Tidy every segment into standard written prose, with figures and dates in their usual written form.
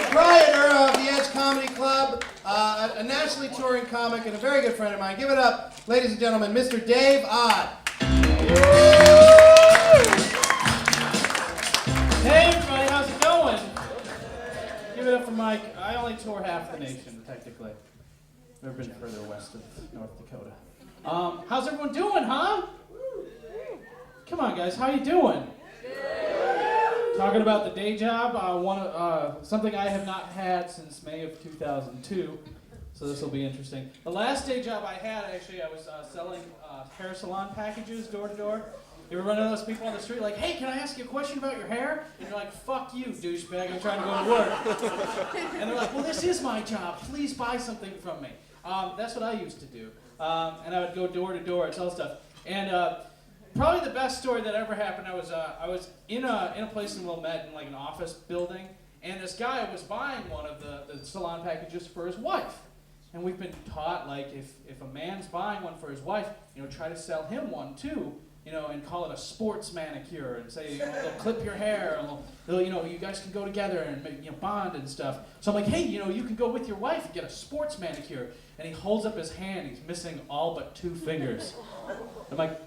proprietor of the Edge Comedy Club, a nationally touring comic, and a very good friend of mine. Give it up, ladies and gentlemen, Mr. Dave Odd. Hey everybody, how's it going? Give it up for Mike. I only tour half the nation, technically. Never been further west of North Dakota. How's everyone doing, huh? Come on, guys, how you doing? Talking about the day job, something I have not had since May of 2002, so this will be interesting. The last day job I had, actually, I was selling hair salon packages door to door. You ever run into those people on the street like, hey, can I ask you a question about your hair? And you're like, fuck you, douchebag, I'm trying to go to work. And they're like, well, this is my job, please buy something from me. That's what I used to do. And I would go door to door and sell stuff. And probably the best story that ever happened, I was in a place in Wilmette, in like an office building, and this guy was buying one of the salon packages for his wife. And we've been taught, like, if a man's buying one for his wife, try to sell him one too, and call it a sports manicure, and say, they'll clip your hair, and they'll you guys can go together and make, bond and stuff. So I'm like, hey, you can go with your wife and get a sports manicure. And he holds up his hand, he's missing all but 2 fingers. I'm like,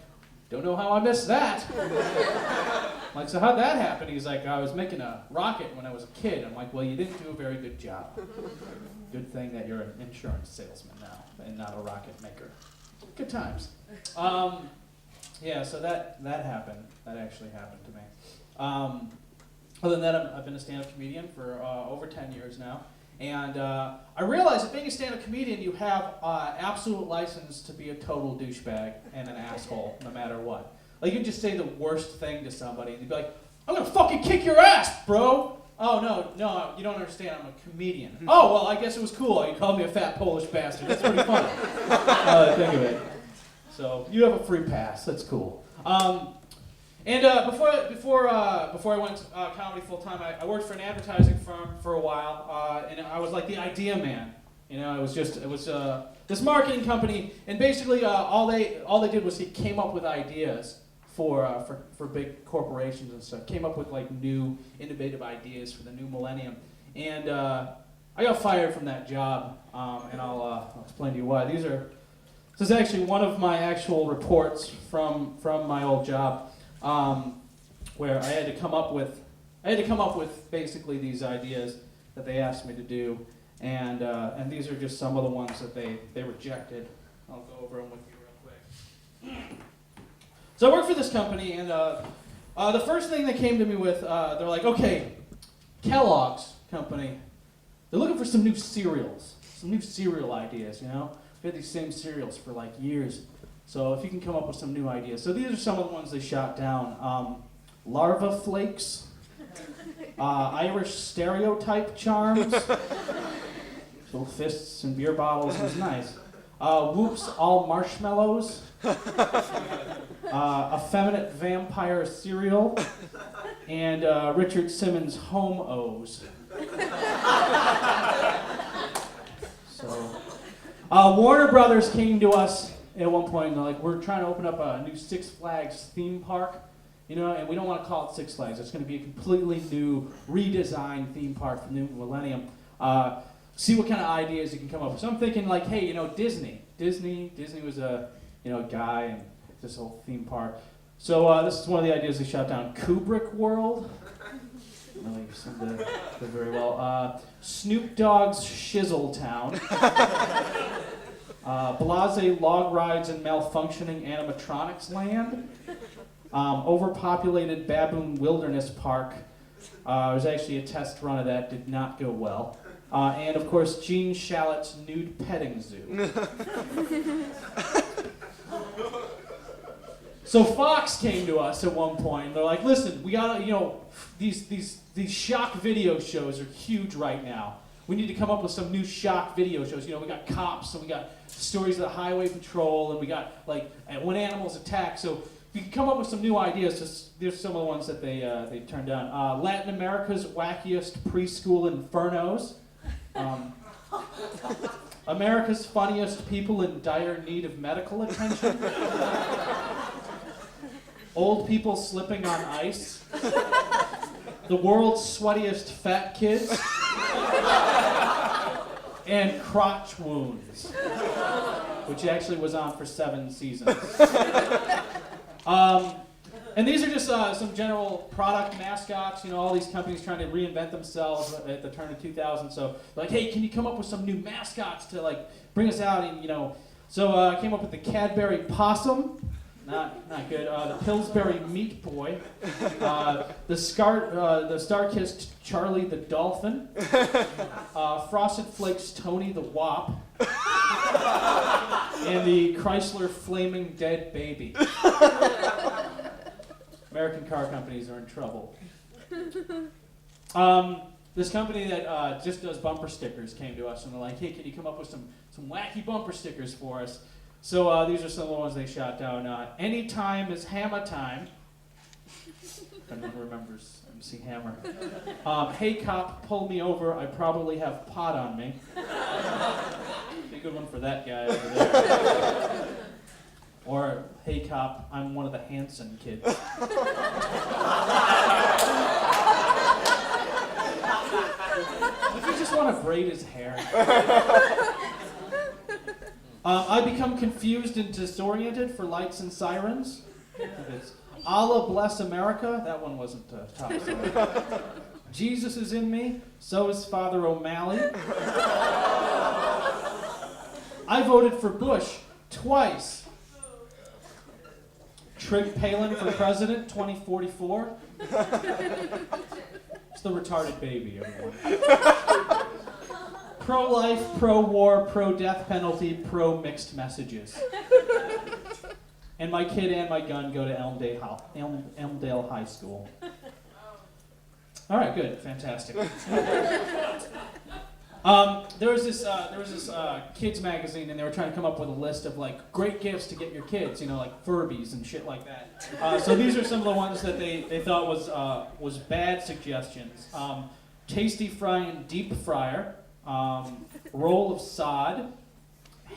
don't know how I missed that. I'm like, so how'd that happen? He's like, I was making a rocket when I was a kid. I'm like, well, you didn't do a very good job. Good thing that you're an insurance salesman now and not a rocket maker. Good times. Yeah, so that happened. That actually happened to me. Other than that, I've been a stand-up comedian for over 10 years now. And I realized that being a stand-up comedian, you have absolute license to be a total douchebag and an asshole, no matter what. Like, you can just say the worst thing to somebody, and you'd be like, I'm gonna fucking kick your ass, bro! Oh, no, you don't understand, I'm a comedian. Oh, well, I guess it was cool. You called me a fat Polish bastard. That's pretty funny. Think of it. So, you have a free pass. That's cool. And before I went to comedy full time, I worked for an advertising firm for a while, and I was like the idea man. It was this marketing company, and basically all they did was he came up with ideas for big corporations and stuff. Came up with like new innovative ideas for the new millennium, and I got fired from that job, and I'll explain to you why. This is actually one of my actual reports from my old job. Where I had to come up with basically these ideas that they asked me to do, and these are just some of the ones that they rejected. I'll go over them with you real quick. So I worked for this company, and the first thing they came to me with, they're like, okay, Kellogg's company, they're looking for some new cereals, some new cereal ideas. We had these same cereals for like years. So if you can come up with some new ideas. So these are some of the ones they shot down. Larva Flakes, Irish Stereotype Charms, little fists and beer bottles was nice. Whoops All Marshmallows, Effeminate Vampire Cereal, and Richard Simmons Home O's. So Warner Brothers came to us at one point, and they're like, we're trying to open up a new Six Flags theme park, and we don't want to call it Six Flags. It's going to be a completely new, redesigned theme park for the new millennium. See what kind of ideas you can come up with. So I'm thinking like, hey, Disney. Disney was a guy and this whole theme park. So this is one of the ideas they shot down. Kubrick World. Really seem to go very well. Snoop Dogg's Shizzle Town. Blase Log Rides and Malfunctioning Animatronics Land. Overpopulated Baboon Wilderness Park. There was actually a test run of that, did not go well. And of course, Gene Shalit's Nude Petting Zoo. So Fox came to us at one point, and they're like, listen, we gotta, these shock video shows are huge right now. We need to come up with some new shock video shows. We got cops, and we got stories of the highway patrol, and we got like when animals attack. So if you can come up with some new ideas, there's some of the ones that they turned down. Latin America's Wackiest Preschool Infernos. America's Funniest People in Dire Need of Medical Attention. Old People Slipping on Ice. The World's Sweatiest Fat Kids. and Crotch Wounds, which actually was on for 7 seasons. And these are just some general product mascots. You know, all these companies trying to reinvent themselves at the turn of 2000. So, like, hey, can you come up with some new mascots to like bring us out? And you know, so I came up with the Cadbury Possum. Not good. The Pillsbury Meat Boy. The Star-Kissed Charlie the Dolphin. Frosted Flakes Tony the Wop. And the Chrysler Flaming Dead Baby. American car companies are in trouble. This company that just does bumper stickers came to us and they're like, hey, can you come up with some wacky bumper stickers for us? So these are some of the ones they shot down. Anytime is Hammer Time. If anyone remembers MC Hammer. Hey cop, pull me over. I probably have pot on me. Be a good one for that guy over there. Or, hey cop, I'm one of the Hanson kids. If you just want to braid his hair. I become confused and disoriented for lights and sirens. It's Allah bless America. That one wasn't top story. Jesus is in me. So is Father O'Malley. I voted for Bush twice. Trig Palin for president, 2044. It's the retarded baby, everyone. Pro-life, pro-war, pro-death penalty, pro-mixed messages. And my kid and my gun go to Elmdale High School. All right, good, fantastic. There was this kids magazine, and they were trying to come up with a list of like great gifts to get your kids, you know, like Furbies and shit like that. So these are some of the ones that they thought was bad suggestions. Tasty frying deep fryer, roll of sod,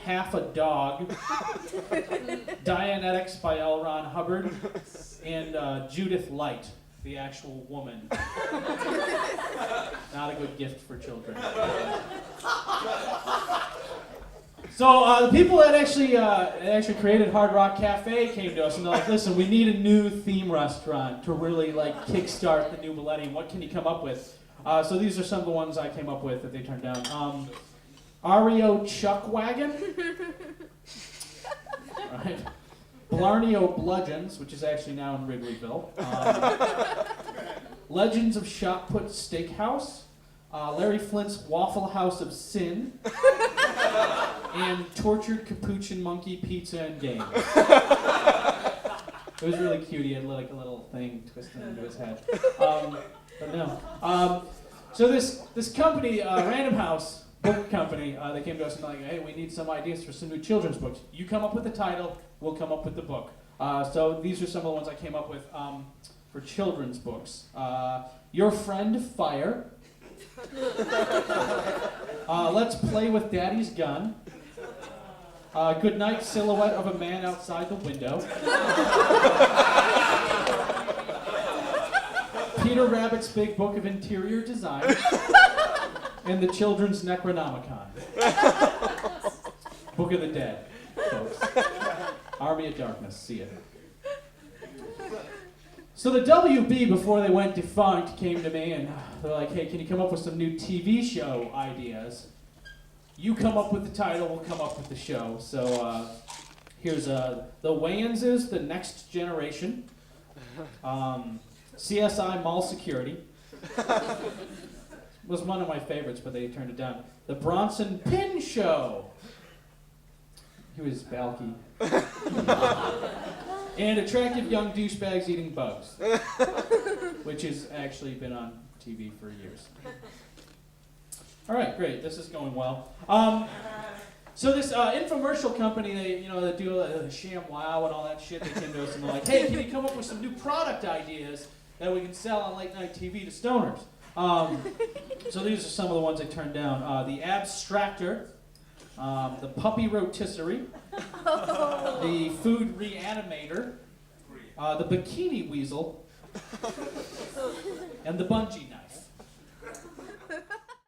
half a dog, Dianetics by L. Ron Hubbard, and Judith Light, the actual woman. Not a good gift for children. So the people that actually created Hard Rock Cafe came to us and they're like, listen, we need a new theme restaurant to really like kickstart the new millennium. What can you come up with? So these are some of the ones I came up with that they turned down. Ario Chuck Wagon. Right. Blarney Bludgeons, which is actually now in Wrigleyville. Legends of Shot Put Steakhouse. Larry Flint's Waffle House of Sin. And Tortured Capuchin Monkey Pizza and Games. It was really cute. He had like a little thing twisted into his head. But no. So this company, Random House book company, they came to us and like, hey, we need some ideas for some new children's books. You come up with the title, we'll come up with the book. So these are some of the ones I came up with for children's books. Your Friend Fire. Let's Play with Daddy's Gun. Good Night Silhouette of a Man Outside the Window. Peter Rabbit's Big Book of Interior Design. And the Children's Necronomicon. Book of the Dead, folks. Army of Darkness, see it. So the WB, before they went defunct, came to me and they're like, hey, can you come up with some new TV show ideas? You come up with the title, we'll come up with the show. So here's The Wayans' The Next Generation. CSI Mall Security. Was one of my favorites, but they turned it down. The Bronson Pin Show. He was Balky. And Attractive Young Douchebags Eating Bugs, which has actually been on TV for years. All right, great. This is going well. So this infomercial company, they do ShamWow and all that shit. They came to us and they're like, hey, can you come up with some new product ideas that we can sell on late night TV to stoners? So these are some of the ones they turned down. The Abstractor, the Puppy Rotisserie, the Food Reanimator, the Bikini Weasel, and the Bungee Knife.